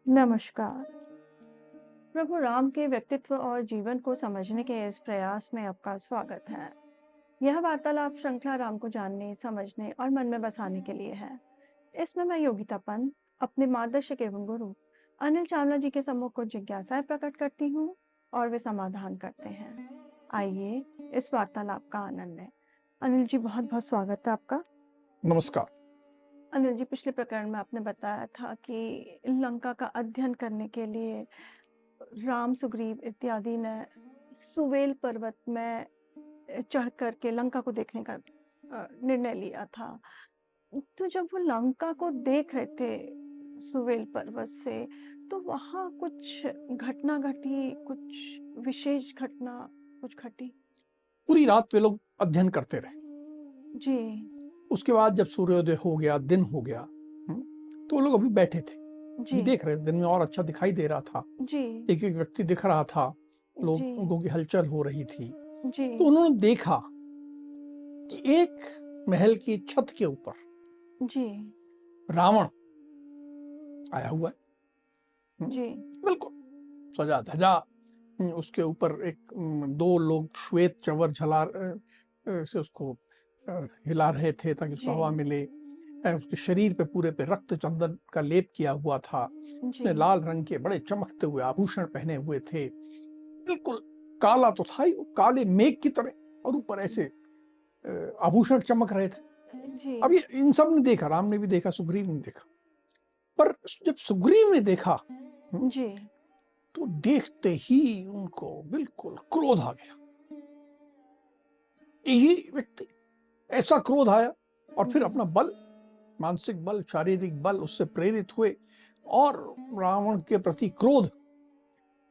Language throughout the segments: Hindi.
नमस्कार। प्रभु राम के व्यक्तित्व और जीवन को समझने के इस प्रयास में आपका स्वागत है। यह वार्तालाप श्रृंखला राम को जानने, समझने और मन में बसाने के लिए है। इसमें मैं योगिता पंत, अपने मार्गदर्शक एवं गुरु अनिल चावला जी के सम्मुख कुछ जिज्ञासाएं प्रकट करती हूँ और वे समाधान करते हैं। आइए इस वार्तालाप का आनंद लें। अनिल जी, बहुत बहुत स्वागत है आपका। नमस्कार। अनिल जी, पिछले प्रकरण में आपने बताया था कि लंका का अध्ययन करने के लिए राम, सुग्रीव इत्यादि ने सुवेल पर्वत में चढ़ कर के लंका को देखने का निर्णय लिया था। तो जब वो लंका को देख रहे थे सुवेल पर्वत से, तो वहाँ कुछ घटना घटी, कुछ विशेष घटना कुछ घटी? पूरी रात वे लोग अध्ययन करते रहे। जी। उसके बाद जब सूर्योदय हो गया, दिन हो गया, तो वो लोग अभी बैठे थे, जी। अभी देख रहे थे। दिन में और अच्छा दिखाई दे रहा था, जी। एक-एक व्यक्ति दिख रहा था, जी। लोगों की हलचल हो रही थी। जी। तो उन्होंने देखा कि एक महल की छत के ऊपर जी। रावण आया हुआ है। जी। बिल्कुल सजा-धजा, उसके ऊपर दो लोग श्वेत चंवर से उसको हिला रहे थे ताकि उसको जी। हवा मिले। उसके शरीर पे पूरे पे रक्त चंदन का लेप किया हुआ था। जी। उसने लाल रंग के बड़े चमकते हुए आभूषण पहने हुए थे। बिल्कुल काला तो था ही, वो काले मेघ की तरह, और ऊपर ऐसे आभूषण चमक रहे थे। जी। अब ये इन सब ने देखा, राम ने भी देखा, सुग्रीव ने देखा। पर जब सुग्रीव ने देखा, जी। तो देखते ही उनको बिल्कुल क्रोध आ गया। ये व्यक्ति, ऐसा क्रोध आया, और फिर जी। अपना बल, मानसिक बल, शारीरिक बल उससे प्रेरित हुए, और रावण के प्रति क्रोध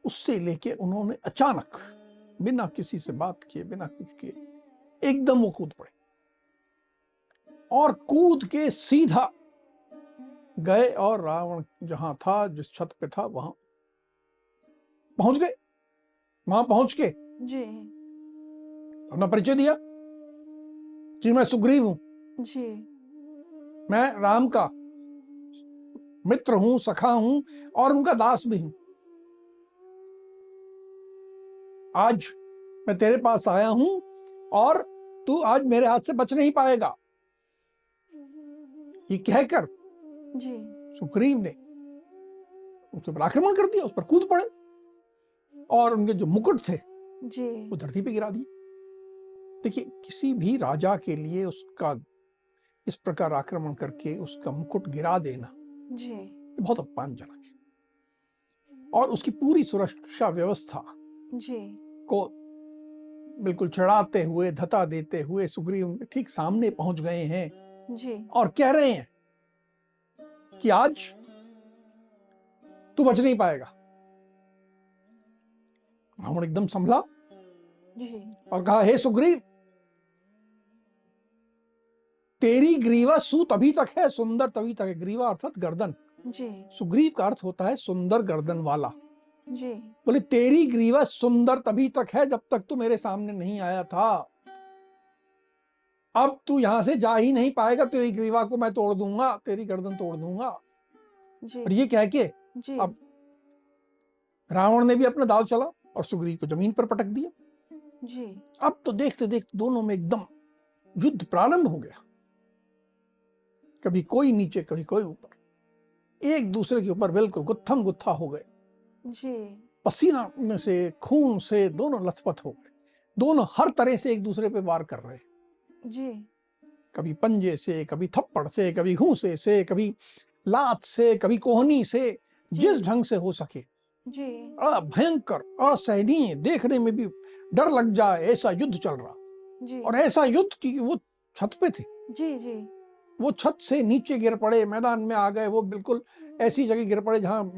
उससे लेके उन्होंने अचानक, बिना किसी से बात किए, बिना कुछ किए, एकदम वो कूद पड़े, और कूद के सीधा गए और रावण जहां था, जिस छत पे था, वहां पहुंच गए। वहां पहुंच के जी। अपना परिचय दिया कि मैं सुग्रीव हूं, जी। मैं राम का मित्र हूं, सखा हूं, और उनका दास भी हूं। आज मैं तेरे पास आया हूं, और तू आज मेरे हाथ से बच नहीं पाएगा। ये कहकर जी। सुग्रीव ने उसके ऊपर आक्रमण कर दिया, उस पर कूद पड़े, और उनके जो मुकुट थे जी। वो धरती पे गिरा दिए। देखिए, किसी भी राजा के लिए उसका इस प्रकार आक्रमण करके उसका मुकुट गिरा देना जी। ये बहुत अपमानजनक है, और उसकी पूरी सुरक्षा व्यवस्था जी। को बिल्कुल चढ़ाते हुए, धता देते हुए सुग्रीव उनके ठीक सामने पहुंच गए हैं, जी। और कह रहे हैं कि आज तू बच नहीं पाएगा। रावण एकदम संभला जी। और कहा, हे सुग्रीव, तेरी ग्रीवा सु तभी तक है, सुंदर तभी तक है। ग्रीवा अर्थात गर्दन। जी। सुग्रीव का अर्थ होता है सुंदर गर्दन वाला। जी। बोले, तेरी ग्रीवा सुंदर तभी तक है जब तक तू मेरे सामने नहीं आया था। अब तू यहां से जा ही नहीं पाएगा, तेरी ग्रीवा को मैं तोड़ दूंगा, तेरी गर्दन तोड़ दूंगा। जी। और ये कह के जी। अब रावण ने भी अपना दाव चला और सुग्रीव को जमीन पर पटक दिया। जी। अब तो देखते देखते दोनों में एकदम युद्ध प्रारंभ हो गया। कभी कोई नीचे, कभी कोई ऊपर, एक दूसरे के ऊपर बिल्कुल गुत्थम गुत्था हो गए। जी। पसीना में से, खून से दोनों लथपथ हो गए। दोनों हर तरह से एक दूसरे पे वार कर रहे। जी। कभी पंजे से, कभी थप्पड़ से, कभी घूंसे से, कभी लात से, कभी कोहनी से, जिस जी। ढंग से हो सके। जी। भयंकर, असहनीय, देखने में भी डर लग जाए ऐसा युद्ध चल रहा। जी। और ऐसा युद्ध कि वो छत पे थे, जी। जी। वो छत से नीचे गिर पड़े, मैदान में आ गए। वो बिल्कुल ऐसी जगह गिर पड़े जहां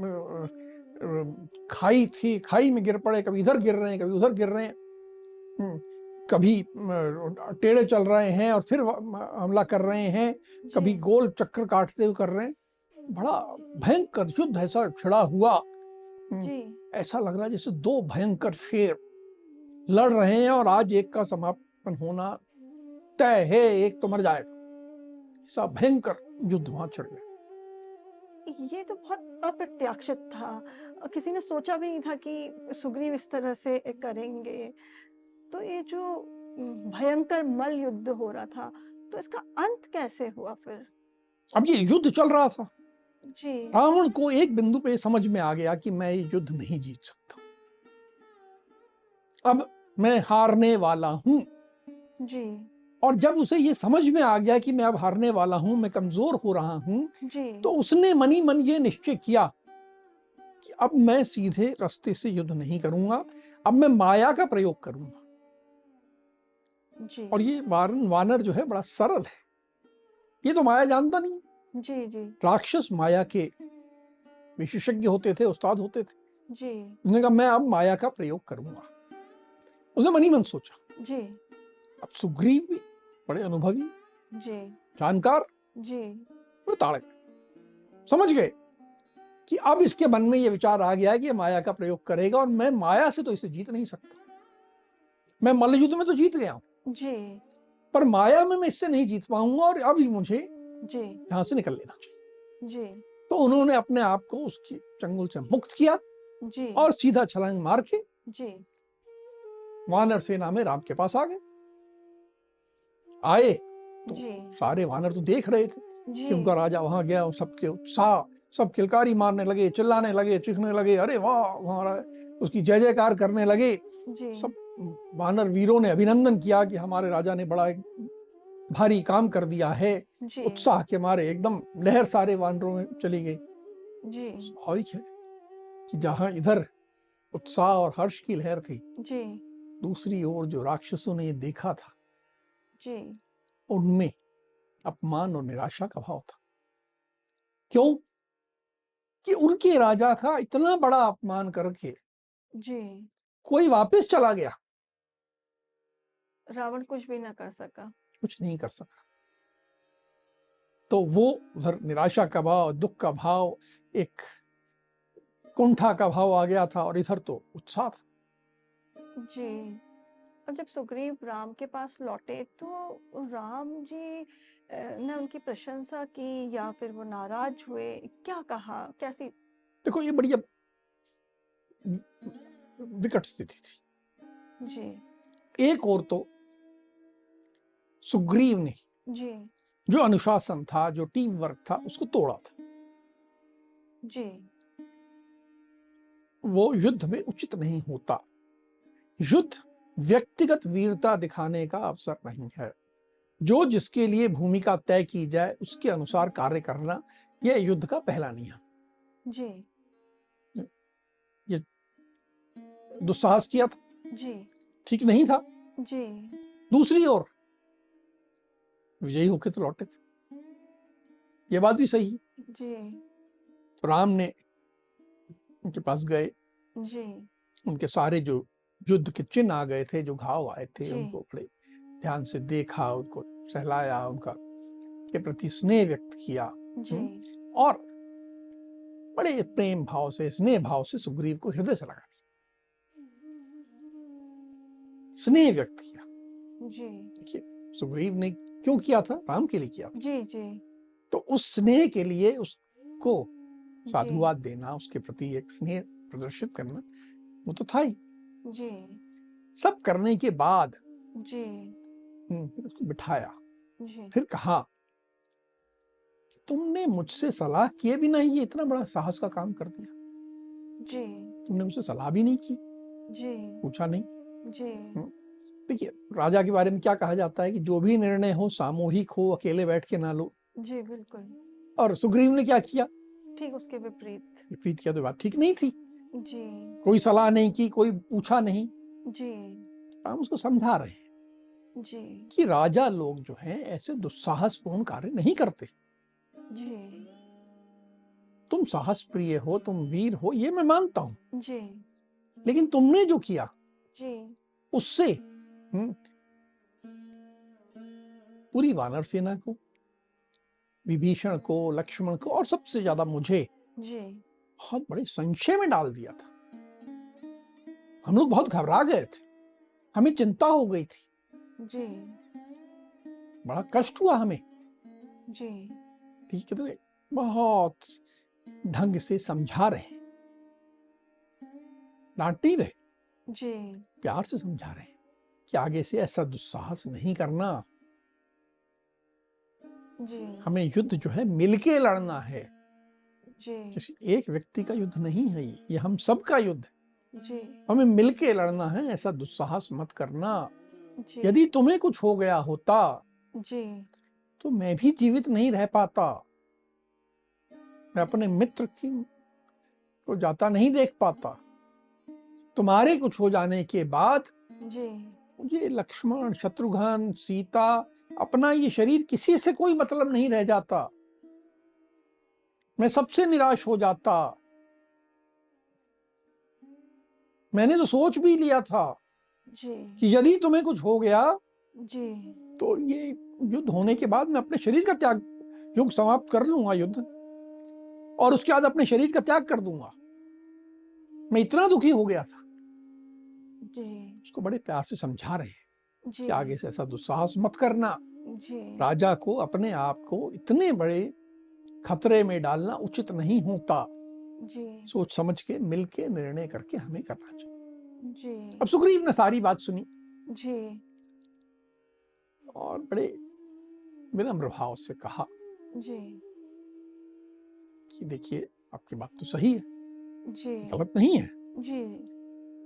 खाई थी, खाई में गिर पड़े। कभी इधर गिर रहे हैं, कभी उधर गिर रहे हैं, कभी टेढ़े चल रहे हैं और फिर हमला कर रहे हैं, कभी जी। गोल चक्कर काटते हुए कर रहे हैं। बड़ा भयंकर युद्ध ऐसा छिड़ा हुआ। जी। ऐसा लग रहा है जैसे दो भयंकर शेर लड़ रहे हैं, और आज एक का समापन होना तय है, एक तो मर जाएगा। ऐसा भयंकर युद्ध वहां छिड़ गया। ये तो बहुत अप्रत्याशित था। किसी ने सोचा भी नहीं था कि सुग्रीव इस तरह से करेंगे। तो ये जो भयंकर मल्ल युद्ध हो रहा था, तो इसका अंत कैसे हुआ फिर? अब ये युद्ध चल रहा था। जी, रावण को एक बिंदु पे समझ में आ गया कि मैं ये युद्ध नहीं जीत सकता, अब मैं हारने वाला हूं। जी, और जब उसे ये समझ में आ गया कि मैं अब हारने वाला हूं, मैं कमजोर हो रहा हूं, जी, तो उसने मनी मन ये निश्चय किया कि अब मैं सीधे रास्ते से युद्ध नहीं करूंगा, अब मैं माया का प्रयोग करूंगा। जी, और ये वानर जो है बड़ा सरल है, ये तो माया जानता नहीं। जी, जी, राक्षस माया के विशेषज्ञ होते थे, उस्ताद होते थे। जी, उसने कहा मैं अब माया का प्रयोग करूंगा। उसने मनी मन सोचा। जी, अब सुग्रीव भी बड़े अनुभवी, जी, जानकार, जी, बड़े ताड़क, समझ गए कि अब इसके मन में ये विचार आ गया है कि ये माया का प्रयोग करेगा और मैं माया से तो इसे जीत नहीं सकता। मैं मल्ल युद्ध में तो जीत गया हूं, जी, पर माया में मैं इससे नहीं जीत पाऊंगा और अब मुझे जी, यहां से निकल लेना चाहिए। जी, तो उन्होंने अपने आप को उसकी चंगुल से मुक्त किया जी, और सीधा छलांग मार के जी, वानर सेना में राम के पास आ गए। आए तो जी, सारे वानर तो देख रहे थे जी, कि उनका राजा वहां गया और सबके उत्साह, सब किलकारी मारने लगे, चिल्लाने लगे, चीखने लगे, अरे वाह हमारा, उसकी जय जयकार करने लगे। जी, सब वानर वीरों ने अभिनंदन किया कि हमारे राजा ने बड़ा एक भारी काम कर दिया है। जी, उत्साह के मारे एकदम लहर सारे वानरों में चली गई। जी, स्वाभाविक है कि जहां इधर उत्साह और हर्ष की लहर थी, जी, दूसरी ओर जो राक्षसों ने देखा था, जी, उनमें अपमान और निराशा का भाव था। क्यों कि उनके राजा का इतना बड़ा अपमान करके जी, कोई वापस चला गया, रावण कुछ भी ना कर सका। कुछ नहीं कर सका। तो वो उधर निराशा का भाव, दुख का भाव, एक कुंठा का भाव आ गया था और इधर तो उत्साह था। जी। और जब सुग्रीव राम के पास लौटे तो राम जी ने उनकी प्रशंसा की या फिर वो नाराज हुए? क्या कहा? कैसी? देखो ये बड़ी अब विकट स्थिति थी। जी, एक और तो सुग्रीव ने जी, जो अनुशासन था, जो टीम वर्क था, उसको तोड़ा था। जी, वो युद्ध में उचित नहीं होता। युद्ध व्यक्तिगत वीरता दिखाने का अवसर नहीं है। जो जिसके लिए भूमिका तय की जाए उसके अनुसार कार्य करना, यह युद्ध का पहला नियम। जी, ये दुस्साहस किया था, जी, ठीक नहीं था। जी, दूसरी ओर विजयी होकर तो लौटे थे, ये बात भी सही है। जी, तो राम ने उनके पास गए, जी, उनके सारे जो युद्ध के चिन्ह आ गए थे, जो घाव आए थे, जी, उनको बड़े ध्यान से देखा, उनको सहलाया, उनका के प्रति स्नेह व्यक्त किया। जी, और बड़े प्रेम भाव से, स्नेह भाव से सुग्रीव को हृदय से लगा दिया, स्नेह व्यक्त किया। जी, देखिए सुग्रीव ने क्यों किया था? राम के लिए किया था। जी, जी, तो उस स्नेह के लिए उसको जी, साधुवाद देना, उसके प्रति एक स्नेह प्रदर्शित करना, वो तो था ही। जी, सब करने के बाद जी, फिर उसको बिठाया, जी, फिर कहा कि तुमने मुझसे सलाह किए बिना ही ये इतना बड़ा साहस का काम कर दिया। जी, तुमने मुझसे सलाह भी नहीं की, जी, पूछा नहीं। जी, देखिए राजा के बारे में क्या कहा जाता है कि जो भी निर्णय हो सामूहिक हो, अकेले बैठ के ना लो। जी, बिल्कुल। और सुग्रीव ने क्या किया? ठीक उसके विपरीत। विपरीत किया, तो बात ठीक नहीं थी। जी, कोई सलाह नहीं की, कोई पूछा नहीं। जी, राम उसको समझा रहे हैं जी, कि राजा लोग जो हैं ऐसे दुस्साहसपूर्ण कार्य नहीं करते। जी, तुम साहस प्रिय हो, तुम वीर हो, ये मैं मानता हूं, जी, लेकिन तुमने जो किया जी, उससे पूरी वानर सेना को, विभीषण को, लक्ष्मण को और सबसे ज्यादा मुझे जी, बहुत बड़े संशय में डाल दिया था। हम लोग बहुत घबरा गए थे, हमें चिंता हो गई थी, जी, बड़ा कष्ट हुआ हमें। जी, ठीक है, तो बहुत ढंग से समझा रहे हैं, डांट नहीं रहे, जी, प्यार से समझा रहे हैं कि आगे से ऐसा दुस्साहस नहीं करना। जी, हमें युद्ध जो है मिलके लड़ना है, जी, किसी एक व्यक्ति का युद्ध नहीं है, ये हम सबका युद्ध है। जी, हमें मिलके लड़ना है, ऐसा दुस्साहस मत करना। जी, यदि तुम्हें कुछ हो गया होता जी, तो मैं भी जीवित नहीं रह पाता, मैं अपने मित्र की को जाता नहीं देख पाता। तुम्हारे कुछ हो जाने के बाद जी, मुझे लक्ष्मण, शत्रुघ्न, सीता, अपना ये शरीर, किसी से कोई मतलब नहीं रह जाता, मैं सबसे निराश हो जाता। मैंने तो सोच भी लिया था जी, कि यदि तुम्हें कुछ हो गया जी, तो ये युद्ध होने के बाद मैं अपने शरीर का त्याग, युग समाप्त कर लूंगा युद्ध, और उसके बाद अपने शरीर का त्याग कर दूंगा। मैं इतना दुखी हो गया था। जी, उसको बड़े प्यार से समझा रहे हैं जी, कि आगे से ऐसा दुस्साहस मत करना। जी, राजा को अपने आप को इतने बड़े खतरे में डालना उचित नहीं होता। जी, सोच समझ के मिलके निर्णय करके हमें करना चाहिए। जी, अब सुग्रीव ने सारी बात सुनी जी, और बड़े विनम्र भाव से कहा जी, कि देखिए, आपकी बात तो सही है, जी, गलत नहीं है, जी,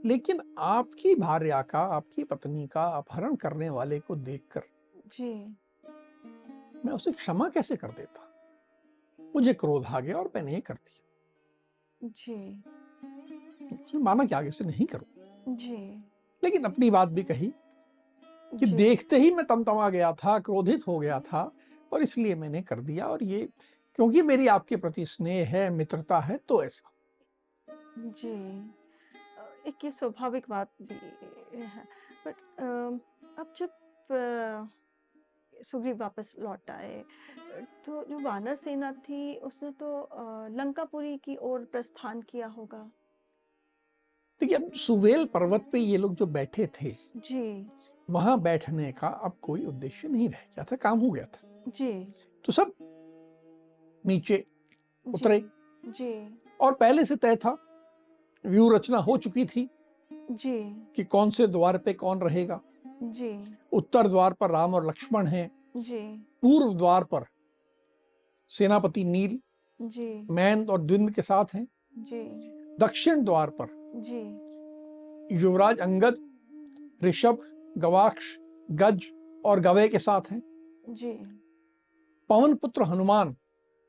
लेकिन आपकी भार्या का, आपकी पत्नी का अपहरण करने वाले को देखकर जी, मैं उसे क्षमा कैसे कर देता। मुझे क्रोध आ गया और मैंने ये कर दिया। जी, उसने माना कि आगे से नहीं करूं, जी, लेकिन अपनी बात भी कही कि जी, देखते ही मैं तमतमा गया था, क्रोधित हो गया था, और इसलिए मैंने कर दिया, और ये क्योंकि मेरी आपके प्रति स्नेह है, मित्रता है, तो ऐसा। जी। एक ये स्वाभाविक बात भी है, बट अब जब सुग्रीव वापस लौट आए, तो जो वानर सेना थी उसने तो लंकापुरी की ओर प्रस्थान किया होगा। देखिए, अब सुवेल पर्वत पे ये लोग जो बैठे थे, जी, वहां बैठने का अब कोई उद्देश्य नहीं रह गया था, काम हो गया था। जी, तो सब नीचे जी, उतरे, जी, और पहले से तय था, व्यूह रचना हो चुकी थी जी, कि कौन से द्वार पे कौन रहेगा। जी, उत्तर द्वार पर राम और लक्ष्मण हैं, जी, पूर्व द्वार पर सेनापति नील, जी, मैन और द्विंद के साथ हैं, जी, दक्षिण द्वार पर जी, युवराज अंगद, ऋषभ, गवाक्ष, गज और गवय के साथ हैं, जी, पवन पुत्र हनुमान,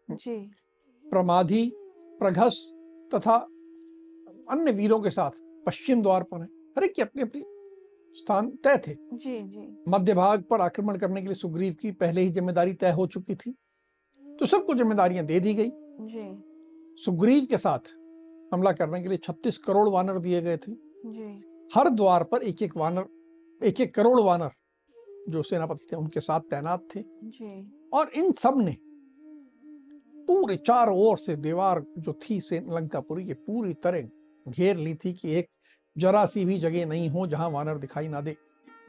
जी, प्रमाधी, प्रघस तथा अन्य वीरों के साथ पश्चिम द्वार पर है। हर एक की अपनी अपनी स्थान तय थे। जी, जी, मध्य भाग पर आक्रमण करने के लिए सुग्रीव की पहले ही जिम्मेदारी तय हो चुकी थी, तो सबको जिम्मेदारियां दे दी गई। जी, सुग्रीव के साथ हमला करने के लिए 36 करोड़ वानर दिए गए थे। जी, हर द्वार पर एक एक वानर, एक एक करोड़ वानर जो सेनापति थे उनके साथ तैनात थे, जी, और इन सब ने पूरे चारों ओर से दीवार जो थी से लंकापुरी की पूरी तरह घेर ली थी कि एक जरा सी भी जगह नहीं हो जहां वानर दिखाई ना दे,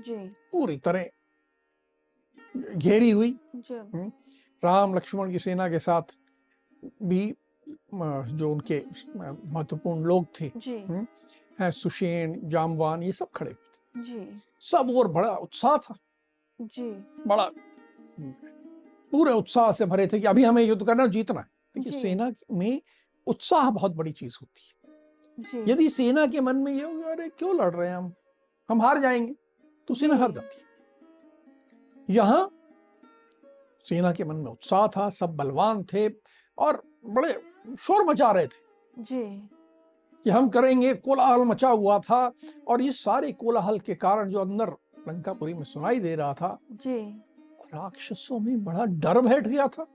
जी, पूरी तरह घेरी हुई। जब, राम लक्ष्मण की सेना के साथ भी जो उनके महत्वपूर्ण लोग थे, जी, सुषेण, जामवान, ये सब खड़े हुए थे। जी, सब और बड़ा उत्साह था, जी, बड़ा पूरे उत्साह से भरे थे कि अभी हमें युद्ध करना, जीतना है। देखिए, जी, सेना में उत्साह बहुत बड़ी चीज होती है। जी, यदि सेना के मन में ये हो, अरे क्यों लड़ रहे हैं हम हार जाएंगे, तो सेना हार जी, जाती है। यहां सेना के मन में उत्साह था, सब बलवान थे और बड़े शोर मचा रहे थे जी, कि हम करेंगे। कोलाहल मचा हुआ था, और इस सारे कोलाहल के कारण जो अंदर लंकापुरी में सुनाई दे रहा था, जी, राक्षसों में बड़ा डर बैठ गया था,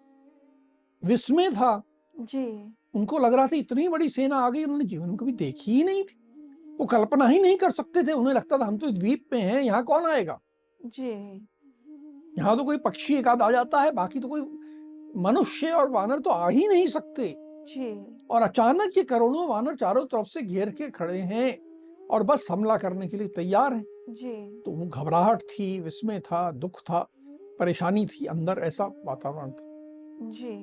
विस्मय था। जी, उनको लग रहा था इतनी बड़ी सेना आ गई, उन्होंने जीवन में कभी देखी ही नहीं थी, वो कल्पना ही नहीं कर सकते थे। उन्हें लगता था हम तो इस द्वीप पे हैं, यहाँ कौन आएगा, जी, यहाँ तो कोई पक्षी एक आध आ जाता है, बाकी तो कोई मनुष्य और वानर तो आ ही नहीं सकते। जी, और अचानक ये करोड़ों वानर चारों तरफ से घेर के खड़े हैं और बस हमला करने के लिए तैयार हैं। जी, तो वो घबराहट थी, विस्मय था, दुख था, परेशानी थी अंदर, ऐसा वातावरण था। जी,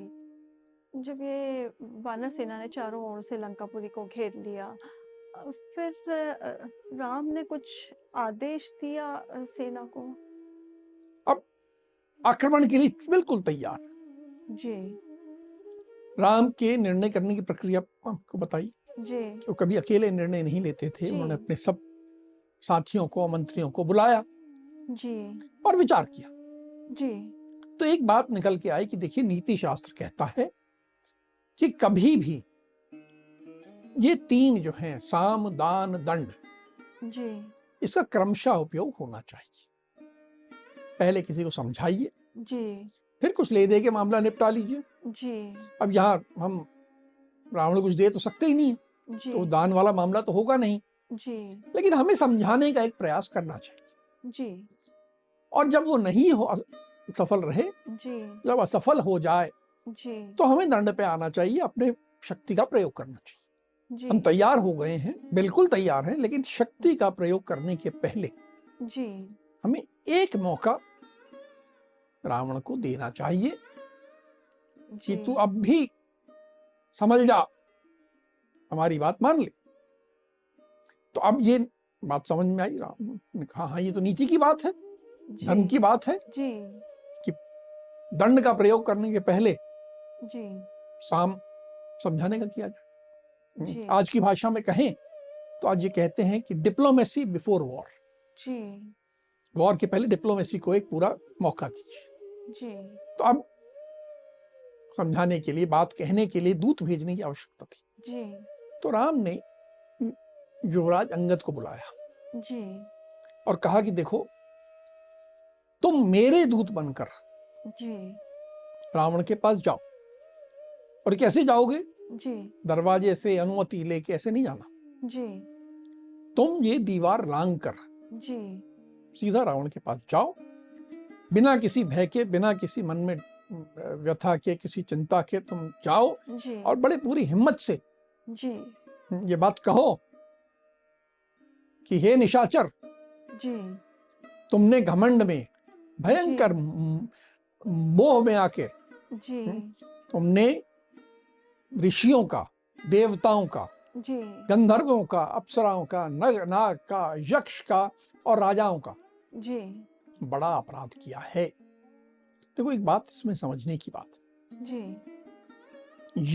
जब ये वानर सेना ने चारों ओर से लंकापुरी को घेर लिया, फिर राम ने कुछ आदेश दिया सेना को? अब आक्रमण के लिए बिल्कुल तैयार। जी। राम के निर्णय करने की प्रक्रिया आपको बताई जी। कि वो कभी अकेले निर्णय नहीं लेते थे। जी। उन्होंने अपने सब साथियों को, मंत्रियों को बुलाया जी। और विचार किया। जी। तो एक बात निकल के आई कि देखिए, नीति शास्त्र कहता है कि कभी भी ये तीन जो हैं, साम, दान, दंड, जी। इसका क्रमशः उपयोग होना चाहिए। पहले किसी को समझाइए, जी। फिर कुछ ले दे के मामला निपटा लीजिए। जी। अब यहाँ हम रावण को कुछ दे तो सकते ही नहीं है, जी। तो दान वाला मामला तो होगा नहीं, जी। लेकिन हमें समझाने का एक प्रयास करना चाहिए। जी। और जब वो नहीं हो, सफल रहे, जी। जब असफल हो जाए, जी। तो हमें दंड पे आना चाहिए, अपने शक्ति का प्रयोग करना चाहिए। जी। हम तैयार हो गए हैं, बिल्कुल तैयार हैं, लेकिन शक्ति का प्रयोग करने के पहले जी। हमें एक मौका रावण को देना चाहिए कि जी। तू अब भी समझ जा, हमारी बात मान ले। तो अब ये बात समझ में आई। राम ने कहा, हाँ, ये तो नीति की बात है, धर्म जी। की बात है जी। कि दंड का प्रयोग करने के पहले जी। साम समझाने का किया जाए। जी। आज की भाषा में कहें तो आज ये कहते हैं कि डिप्लोमेसी बिफोर वॉर। जी। वॉर के पहले डिप्लोमेसी को एक पूरा मौका दीजिए। जी। तो अब समझाने के लिए, बात कहने के लिए दूत भेजने की आवश्यकता थी। जी। तो राम ने युवराज अंगद को बुलाया जी। और कहा कि देखो, तुम मेरे दूत बनकर जी। रावण के पास जाओ। और कैसे जाओगे? जी। दरवाजे से अनुमति लेके ऐसे नहीं जाना। जी। तुम ये दीवार लांग कर जी। सीधा रावण के पास जाओ, बिना किसी भय के, बिना किसी मन में व्यथा के, किसी चिंता के तुम जाओ जी। और बड़े पूरी हिम्मत से जी। ये बात कहो कि हे निशाचर, जी। तुमने घमंड में, भयंकर मोह में आके जी। तुमने ऋषियों का, देवताओं का, जी। गंधर्वों का, अप्सराओं का, नाग का, यक्ष का और राजाओं का जी। बड़ा अपराध किया है। देखो, एक बात इसमें समझने की बात, जी।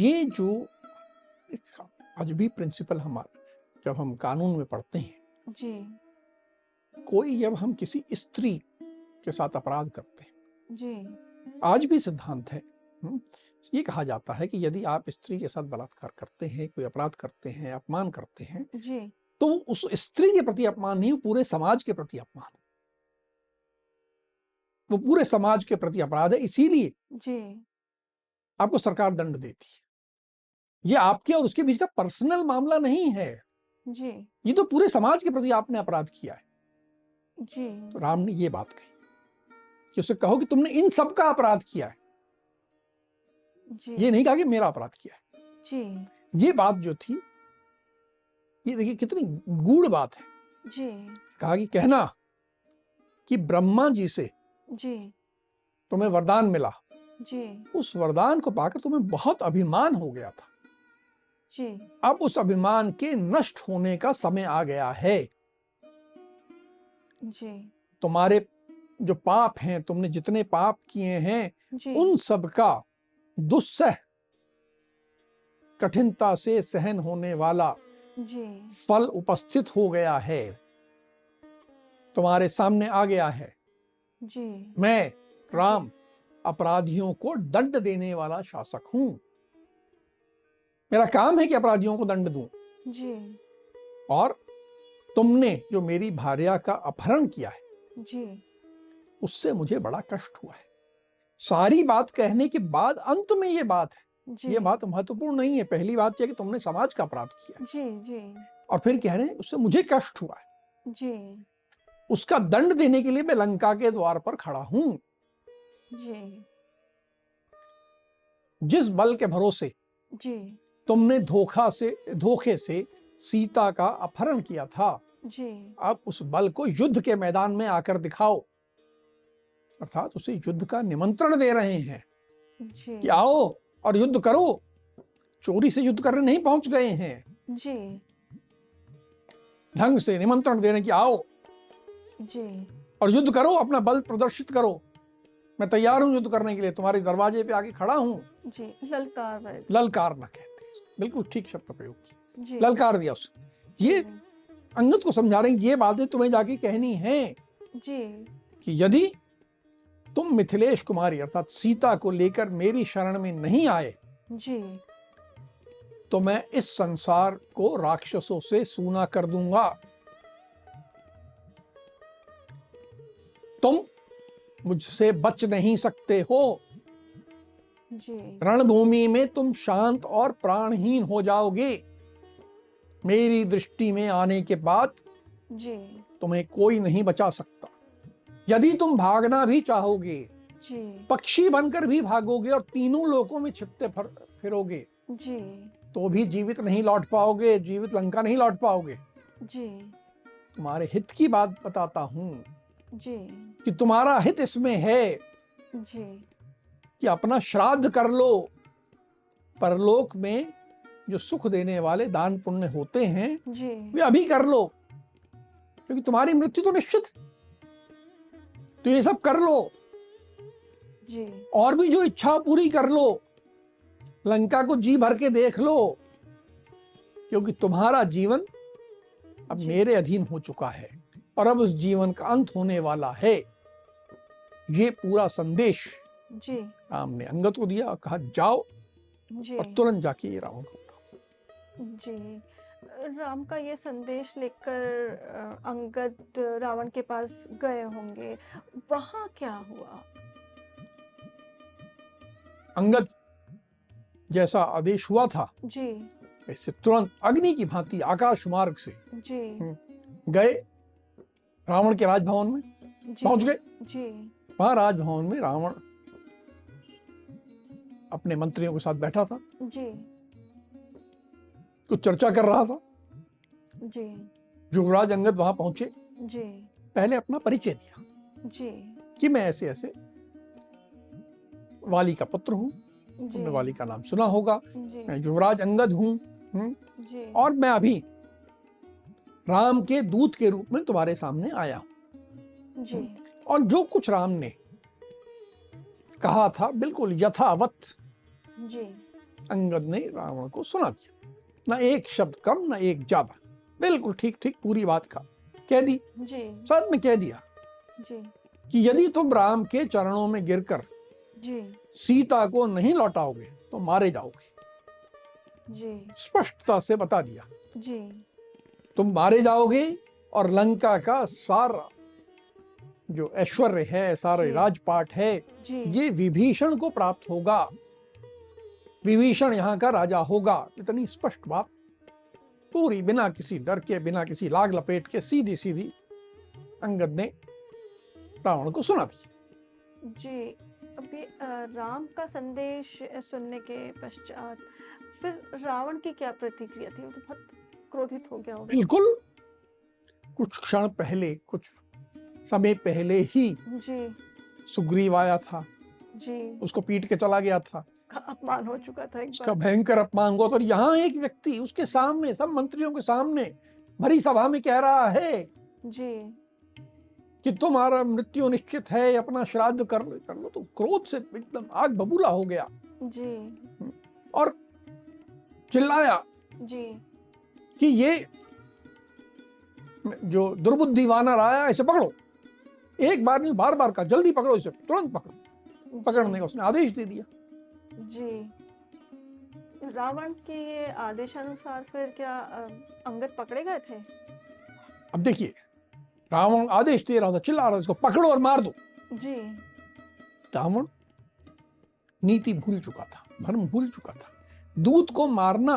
ये जो एक आज भी प्रिंसिपल हमारा, जब हम कानून में पढ़ते हैं, जी। कोई जब हम किसी स्त्री के साथ अपराध करते हैं, जी। आज भी सिद्धांत है, ये कहा जाता है कि यदि आप स्त्री के साथ बलात्कार करते हैं, कोई अपराध करते हैं, अपमान करते हैं, जी। तो उस स्त्री के प्रति अपमान नहीं, पूरे समाज के प्रति अपमान, वो पूरे समाज के प्रति अपराध है। इसीलिए जी। आपको सरकार दंड देती है। ये आपके और उसके बीच का पर्सनल मामला नहीं है, जी। ये तो पूरे समाज के प्रति आपने अपराध किया है। जी। तो राम ने ये बात कही कि उसे कहो कि तुमने इन सब का अपराध किया है, जी। ये नहीं कहा कि मेरा अपराध किया है। जी। ये बात जो थी, ये देखिए कितनी गूढ़ बात है। जी। कहा कि कहना कि ब्रह्मा जी से जी। तुम्हें वरदान मिला, जी। उस वरदान को पाकर तुम्हें बहुत अभिमान हो गया था, जी। अब उस अभिमान के नष्ट होने का समय आ गया है। जी। तुम्हारे जो पाप हैं, तुमने जितने पाप किए हैं, जी। उन सब का दुस्सह, कठिनता से सहन होने वाला जी। फल उपस्थित हो गया है, तुम्हारे सामने आ गया है। जी। मैं राम अपराधियों को दंड देने वाला शासक हूं, मेरा काम है कि अपराधियों को दंड दूं। जी। और तुमने जो मेरी भार्या का अपहरण किया है, जी। उससे मुझे बड़ा कष्ट हुआ है। सारी बात कहने के बाद अंत में ये बात है, जी। ये बात महत्वपूर्ण नहीं है। पहली बात यह कि तुमने समाज का अपराध किया, जी। जी। और फिर कह रहे हैं उससे मुझे कष्ट हुआ है, जी। उसका दंड देने के लिए मैं लंका के द्वार पर खड़ा हूं। जी। जिस बल के भरोसे जी। तुमने धोखे से सीता का अपहरण किया था, जी। अब उस बल को युद्ध के मैदान में आकर दिखाओ। अर्थात उसे युद्ध का निमंत्रण दे रहे हैं जी। कि आओ, और युद्ध करो। चोरी से युद्ध करने नहीं पहुंच गए हैं, जी ढंग से निमंत्रण देने की आओ जी और युद्ध करो, अपना बल प्रदर्शित करो। मैं तैयार हूं युद्ध करने के लिए, तुम्हारे दरवाजे पे आके खड़ा हूं। जी ललकार रहे थे। ललकार ना कहते हैं, बिल्कुल ठीक शब्द का प्रयोग किया, जी ललकार दिया उसे। ये जी अंगद को समझा रहे हैं, ये बातें तुम्हें जाके कहनी हैं जी कि यदि तुम मिथिलेश कुमारी अर्थात सीता को लेकर मेरी शरण में नहीं आए जी तो मैं इस संसार को राक्षसों से सूना कर दूंगा। तुम मुझसे बच नहीं सकते हो। जी रणभूमि में तुम शांत और प्राणहीन हो जाओगे। मेरी दृष्टि में आने के बाद जी तुम्हें कोई नहीं बचा सकता। यदि तुम भागना भी चाहोगे, जी पक्षी बनकर भी भागोगे और तीनों लोकों में छिपते फिरोगे, जी तो भी जीवित नहीं लौट पाओगे, जीवित लंका नहीं लौट पाओगे। जी तुम्हारे हित की बात बताता हूं जी कि तुम्हारा हित इसमें है जी कि अपना श्राद्ध कर लो। परलोक में जो सुख देने वाले दान पुण्य होते हैं जी वे अभी कर लो, क्योंकि तुम्हारी मृत्यु तो निश्चित है। तो ये सब कर लो जी और भी जो इच्छा पूरी कर लो। लंका को जी भर के देख लो, क्योंकि तुम्हारा जीवन अब जी। मेरे अधीन हो चुका है और अब उस जीवन का अंत होने वाला है। ये पूरा संदेश जी राम ने अंगद को दिया और कहा जाओ जी और तुरंत जाके ये रावण को बताओ। जी राम का ये संदेश लेकर अंगद रावण के पास गए होंगे, वहां क्या हुआ? अंगद जैसा आदेश हुआ था जी ऐसे तुरंत अग्नि की भांति आकाश मार्ग से जी गए रावण के राजभवन में जी पहुंच गए। जी वहां राजभवन में रावण अपने मंत्रियों के साथ बैठा था, जी कुछ चर्चा कर रहा था। जी युवराज अंगद वहां पहुंचे, जी पहले अपना परिचय दिया जी कि मैं ऐसे ऐसे वाली का पुत्र हूं, जी तुमने वाली का नाम सुना होगा, जी मैं युवराज अंगद हूं, जी और मैं अभी राम के दूत के रूप में तुम्हारे सामने आया हूं। जी और जो कुछ राम ने कहा था बिल्कुल यथावत जी अंगद ने रावण को सुना दिया, ना एक शब्द कम ना एक ज्यादा, बिल्कुल ठीक ठीक पूरी बात का कह दी। जी साथ में कह दिया जी कि यदि तुम राम के चरणों में गिरकर जी सीता को नहीं लौटाओगे तो मारे जाओगे। जी स्पष्टता से बता दिया, जी तुम मारे जाओगे और लंका का सारा जो ऐश्वर्य है, सारे जी। राजपाट है, जी ये विभीषण को प्राप्त होगा। विभीषण यहाँ का राजा होगा। इतनी स्पष्ट बात पूरी, बिना किसी डर के, बिना किसी लाग लपेट के, सीधी सीधी अंगद ने रावण को सुना दी। जी अभी राम का संदेश सुनने के पश्चात फिर रावण की क्या प्रतिक्रिया थी? वो तो बहुत क्रोधित हो गया होगा। बिल्कुल, कुछ क्षण पहले, कुछ समय पहले ही जी सुग्रीव आया था, जी उसको पीट के चला गया था, का अपमान हो चुका था एक उसका बार। भयंकर अपमान हुआ था। और यहाँ एक व्यक्ति उसके सामने, सब मंत्रियों के सामने भरी सभा में कह रहा है जी कि तुम्हारा मृत्यु निश्चित है, अपना श्राद्ध कर लो। तो क्रोध से एकदम आग बबूला हो गया जी और चिल्लाया जी कि ये जो दुर्बुद्धि वानर आया इसे पकड़ो। एक बार नहीं, बार बार का, जल्दी पकड़ो इसे, तुरंत पकड़ो। पकड़ने का उसने आदेश दे दिया। जी रावण के ये आदेशानुसार फिर क्या अंगद पकड़े गए थे? अब देखिए, रावण आदेश दे रहा था, चिल्ला रहा था इसको पकड़ो और मार दो। जी रावण नीति भूल चुका था, धर्म भूल चुका था। दूत को मारना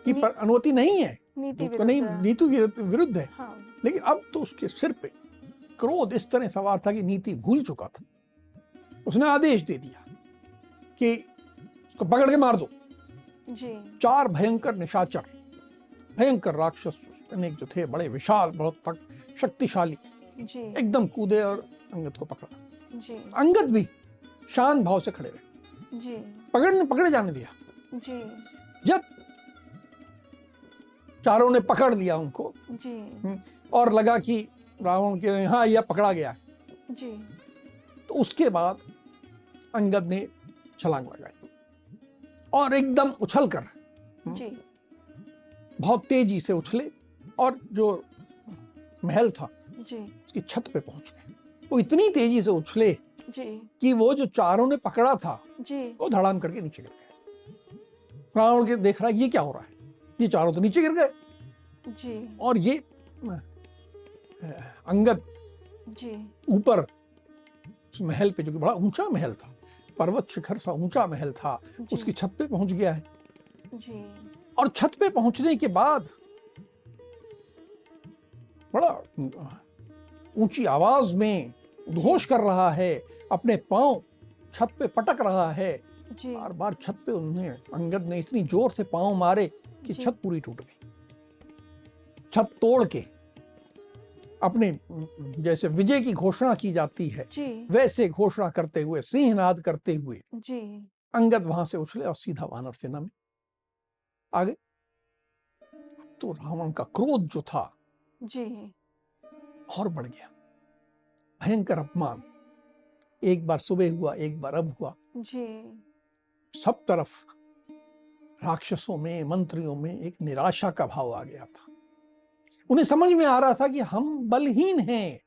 की अनुमति नहीं है, नीति दूत को नहीं, विरुद्ध है। नीति विरुद्ध है। हाँ लेकिन अब तो उसके सिर पे क्रोध इस तरह सवार था कि नीति भूल चुका था। उसने आदेश दे दिया कि उसको पकड़ के मार दो। जी 4 भयंकर निशाचर, भयंकर राक्षस अनेक जो थे, बड़े विशाल, बहुत शक्तिशाली, जी एकदम कूदे और अंगद को पकड़ा। जी अंगद भी शांत भाव से खड़े रहे। जी, पकड़े जाने दिया। जी, जब चारों ने पकड़ लिया उनको, जी, और लगा कि रावण के हाँ यह पकड़ा गया, जी, तो उसके बाद अंगद ने छलांग लगाई और एकदम उछल कर जी, बहुत तेजी से उछले और जो महल था जी, उसकी छत पे पहुंच गए। वो इतनी तेजी से उछले जी, कि वो जो चारों ने पकड़ा था जी, वो धड़ाम करके नीचे गिर गए। रावण के देख रहा है ये क्या हो रहा है, ये चारों तो नीचे गिर गए। जी, और ये अंगद जी, ऊपर उस महल पे, जो कि बड़ा ऊंचा महल था, पर्वत शिखर सा ऊंचा महल था, जी, उसकी छत पे पहुंच गया है। जी, और छत पे पहुंचने के बाद बड़ा ऊंची आवाज में उद्घोष कर रहा है, अपने पांव छत पे पटक रहा है। जी, बार बार छत पे उन्हें अंगद ने इतनी जोर से पांव मारे कि जी, छत पूरी टूट गई। छत तोड़ के अपने जैसे विजय की घोषणा की जाती है जी, वैसे घोषणा करते हुए, सिंहनाद करते हुए जी, अंगद वहां से उछले और सीधा वानर सेना में आ गए। तो रावण का क्रोध जो था जी, और बढ़ गया। भयंकर अपमान एक बार सुबह हुआ, एक बार अब हुआ। जी, सब तरफ राक्षसों में, मंत्रियों में एक निराशा का भाव आ गया था। उन्हें समझ में आ रहा था कि हम बलहीन हैं।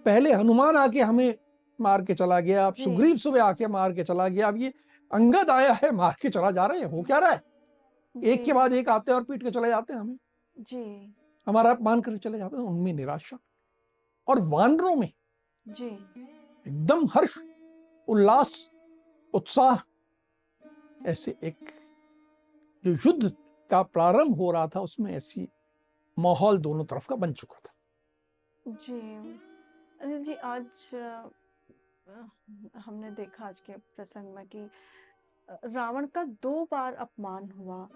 पहले हनुमान आके हमें मार के चला गया, अब जी, सुग्रीव सुबह आके मार के चला गया, अब ये अंगद आया है मार के चला जा रहे हैं। हो क्या रहा है? एक के जी, बाद एक आते हैं और पीट के चले जाते हैं हमें, जी, हमारा अपमान करके चले जाते हैं। उनमें निराशा। और वानरों में जी, एकदम हर्ष, उल्लास, उत्साह। ऐसे एक जो युद्ध का प्रारंभ हो रहा था उसमें ऐसी माहौल दोनों तरफ का बन चुका था। जी। अनिल जी, आज हमने देखा आज के प्रसंग में कि रावण का 2 बार अपमान हुआ।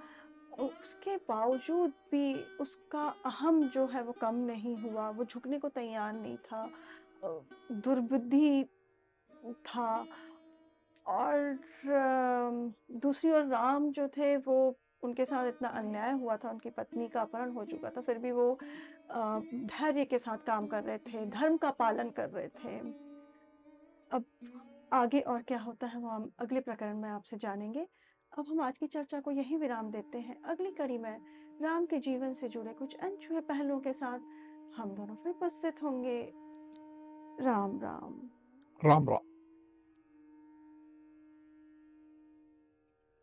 उसके बावजूद भी उसका अहम जो है वो कम नहीं हुआ, वो झुकने को तैयार नहीं था। दुर्बुद्धि था। और दूसरी ओर राम जो थे वो, उनके साथ इतना अन्याय हुआ था, उनकी पत्नी का अपहरण हो चुका था, फिर भी वो धैर्य के साथ काम कर रहे थे, धर्म का पालन कर रहे थे। अब आगे और क्या होता है वो हम अगले प्रकरण में आपसे जानेंगे। अब हम आज की चर्चा को यहीं विराम देते हैं। अगली कड़ी में राम के जीवन से जुड़े कुछ अनछुए पहलुओं के साथ हम दोनों फिर उपस्थित होंगे। राम राम। राम राम।